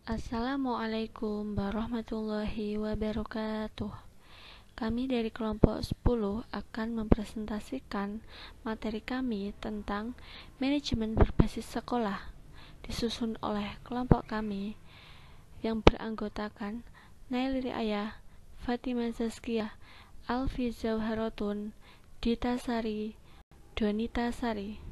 Assalamualaikum warahmatullahi wabarakatuh. Kami dari kelompok 10 akan mempresentasikan materi kami tentang manajemen berbasis sekolah, disusun oleh kelompok kami yang beranggotakan Nail Riayah, Fatimah Zazkiyah, Alfi Zauharatun, Dita Sari, Donita Sari.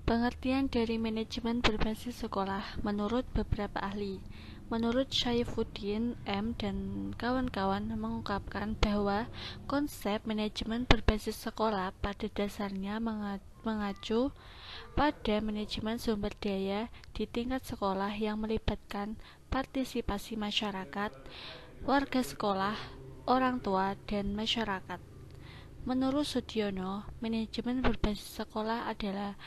Pengertian dari manajemen berbasis sekolah menurut beberapa ahli. Menurut Syaifuddin M. dan kawan-kawan mengungkapkan bahwa konsep manajemen berbasis sekolah pada dasarnya mengacu pada manajemen sumber daya di tingkat sekolah yang melibatkan partisipasi masyarakat, warga sekolah, orang tua, dan masyarakat. Menurut Sudiono, manajemen berbasis sekolah adalah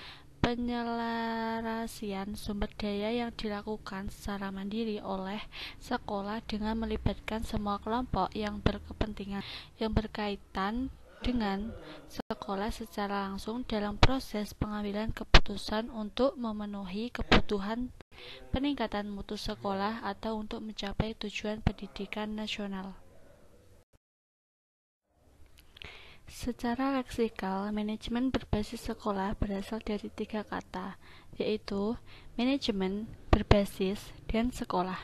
penyelarasian sumber daya yang dilakukan secara mandiri oleh sekolah dengan melibatkan semua kelompok yang berkepentingan yang berkaitan dengan sekolah secara langsung dalam proses pengambilan keputusan untuk memenuhi kebutuhan peningkatan mutu sekolah atau untuk mencapai tujuan pendidikan nasional. Secara leksikal, manajemen berbasis sekolah berasal dari 3 kata, yaitu manajemen, berbasis, dan sekolah.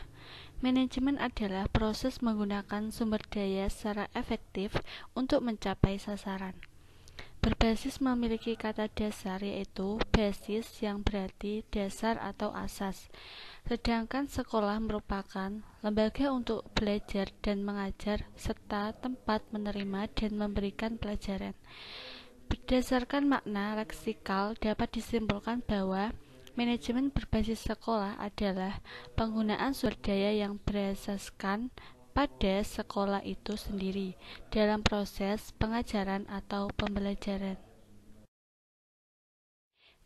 Manajemen adalah proses menggunakan sumber daya secara efektif untuk mencapai sasaran. Berbasis memiliki kata dasar yaitu basis yang berarti dasar atau asas. Sedangkan sekolah merupakan lembaga untuk belajar dan mengajar serta tempat menerima dan memberikan pelajaran. Berdasarkan makna leksikal dapat disimpulkan bahwa manajemen berbasis sekolah adalah penggunaan sumber daya yang berasaskan pada sekolah itu sendiri dalam proses pengajaran atau pembelajaran.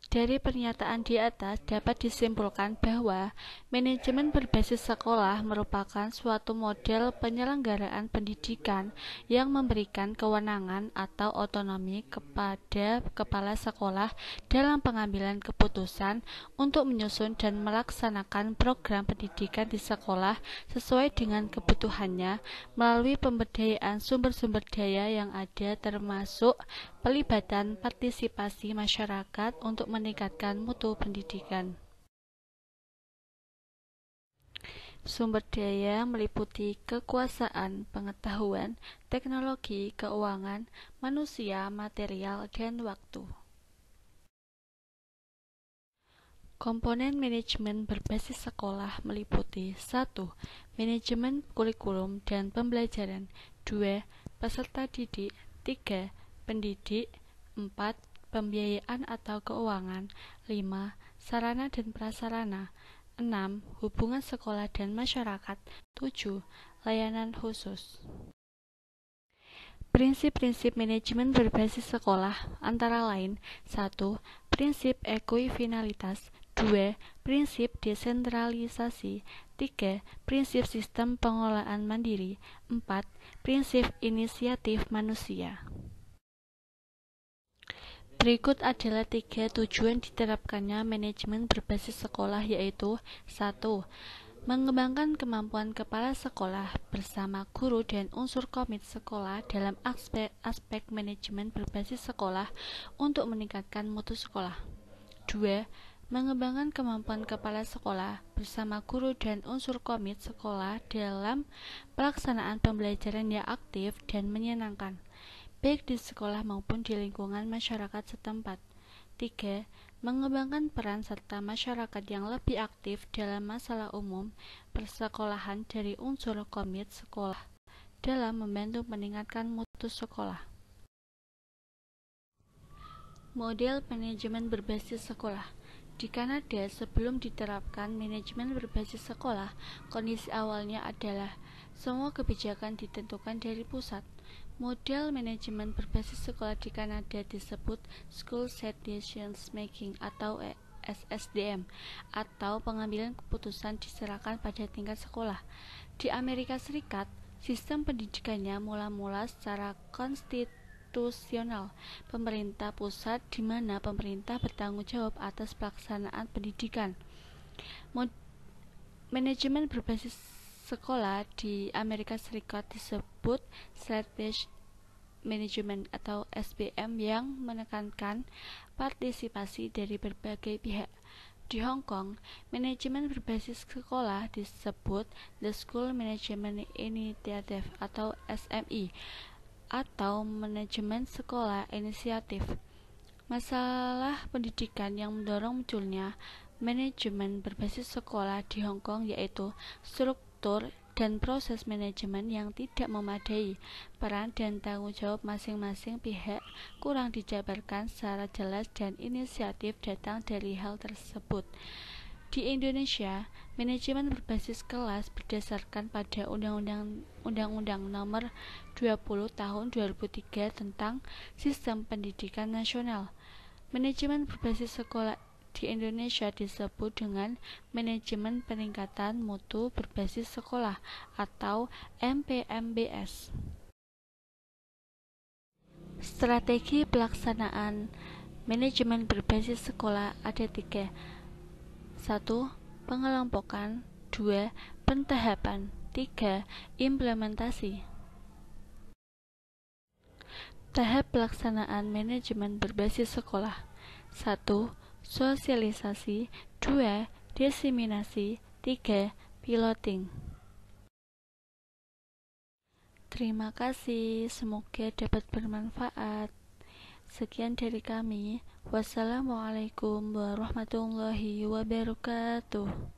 Dari pernyataan di atas dapat disimpulkan bahwa manajemen berbasis sekolah merupakan suatu model penyelenggaraan pendidikan yang memberikan kewenangan atau otonomi kepada kepala sekolah dalam pengambilan keputusan untuk menyusun dan melaksanakan program pendidikan di sekolah sesuai dengan kebutuhannya melalui pemberdayaan sumber-sumber daya yang ada termasuk pelibatan partisipasi masyarakat untuk meningkatkan mutu pendidikan. Sumber daya meliputi kekuasaan, pengetahuan, teknologi, keuangan, manusia, material, dan waktu. Komponen manajemen berbasis sekolah meliputi 1. Manajemen kurikulum dan pembelajaran 2. Peserta didik 3. Pendidik 4. Pembiayaan atau keuangan 5. Sarana dan prasarana 6. Hubungan sekolah dan masyarakat 7. Layanan khusus. Prinsip-prinsip manajemen berbasis sekolah antara lain 1. Prinsip ekuifinalitas 2. Prinsip desentralisasi 3. Prinsip sistem pengelolaan mandiri 4. Prinsip inisiatif manusia. Berikut adalah 3 tujuan diterapkannya manajemen berbasis sekolah yaitu 1. Mengembangkan kemampuan kepala sekolah bersama guru dan unsur komite sekolah dalam aspek manajemen berbasis sekolah untuk meningkatkan mutu sekolah. 2. Mengembangkan kemampuan kepala sekolah bersama guru dan unsur komite sekolah dalam pelaksanaan pembelajaran yang aktif dan menyenangkan, baik di sekolah maupun di lingkungan masyarakat setempat. 3. Mengembangkan peran serta masyarakat yang lebih aktif dalam masalah umum persekolahan dari unsur komite sekolah dalam membantu meningkatkan mutu sekolah. Model manajemen berbasis sekolah. Di Kanada, sebelum diterapkan manajemen berbasis sekolah, kondisi awalnya adalah semua kebijakan ditentukan dari pusat. Model manajemen berbasis sekolah di Kanada disebut School Set Decisions Making atau SSDM, atau pengambilan keputusan diserahkan pada tingkat sekolah. Di Amerika Serikat, sistem pendidikannya mula-mula secara konstitusional, pemerintah pusat di mana pemerintah bertanggung jawab atas pelaksanaan pendidikan. Manajemen berbasis sekolah di Amerika Serikat disebut Strategic Management atau SBM yang menekankan partisipasi dari berbagai pihak. Di Hong Kong, manajemen berbasis sekolah disebut The School Management Initiative atau SMI atau manajemen sekolah inisiatif. Masalah pendidikan yang mendorong munculnya manajemen berbasis sekolah di Hong Kong yaitu struktur dan proses manajemen yang tidak memadai. Peran dan tanggung jawab masing-masing pihak kurang dijabarkan secara jelas dan inisiatif datang dari hal tersebut. Di Indonesia, manajemen berbasis kelas berdasarkan pada Undang-Undang Nomor 20 Tahun 2003 tentang Sistem Pendidikan Nasional. Manajemen berbasis sekolah di Indonesia disebut dengan Manajemen Peningkatan Mutu Berbasis Sekolah atau MPMBS. Strategi pelaksanaan manajemen berbasis sekolah ada 3. 1. Pengelompokan. 2. Pentahapan. 3. Implementasi. Tahap pelaksanaan manajemen berbasis sekolah. 1. Sosialisasi. 2. Diseminasi. 3. Piloting. Terima kasih, semoga dapat bermanfaat. Sekian dari kami. Wassalamualaikum warahmatullahi wabarakatuh.